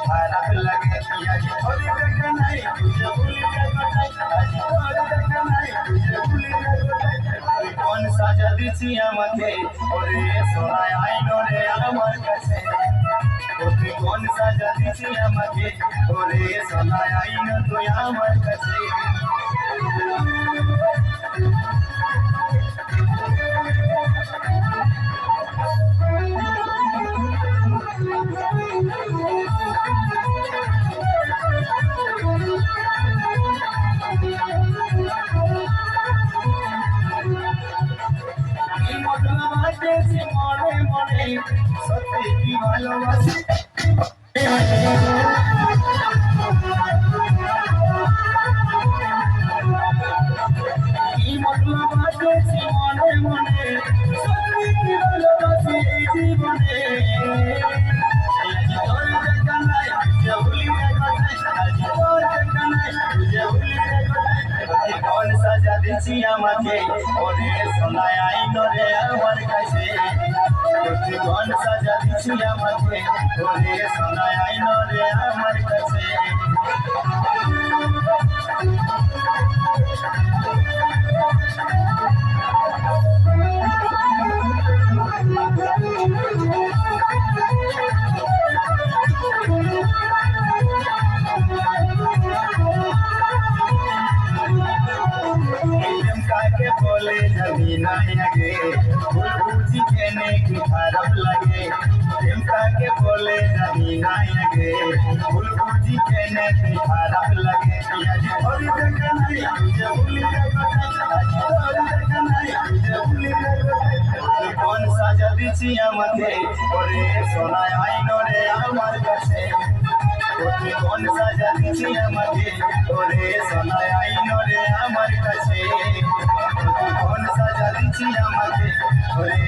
খারাপ লাগে আজি তোর দেখা নাই তুই ভুলি কোথায় আজি তোর দেখা নাই তুই ভুলি কোথায় তুই কোন সাজা দিছি আমাকে ওরে সোনায় আইলো রে আমার কাছে তুই কোন সাজা দিছি আমাকে ওরে সোনায় আইলো তুই আমার কাছে মনে মনে সত্যি কি ভালোবাসি কি মতলব আছে মনে মনে সত্যি কি ভালোবাসি এই জীবনে তোর দেখা নাই যে ভুলি কোথায় তোর দেখা নাই যে ভুলি কোথায় কোন সাজা দিছি আমাকে ওরে সোনায় আইলো রে আমার কাছে কোন সাজা দিছি আমাকে ওরে সোনায় আইলো রে আমার কাছে কাকে বলে যাবি না আগে ভুল বুঝি কেনে কি খারাপ লাগে প্রেম কাকে বলে যাবি না আগে ভুল বুঝি কেনে কি খারাপ লাগে আজি তোর দেখা নাই তুই ভুলি কোথায় আজি তোর দেখা নাই তুই ভুলি কোথায় তুই কোন সাজা দিছি আমাকে ওরে সোনায় আইলো রে আমার কাছে তুই কোন সাজা দিছি আমাকে ওরে সোনায় আইলো রে আমার কাছে কোন সাজা দিছি আমাকে ওরে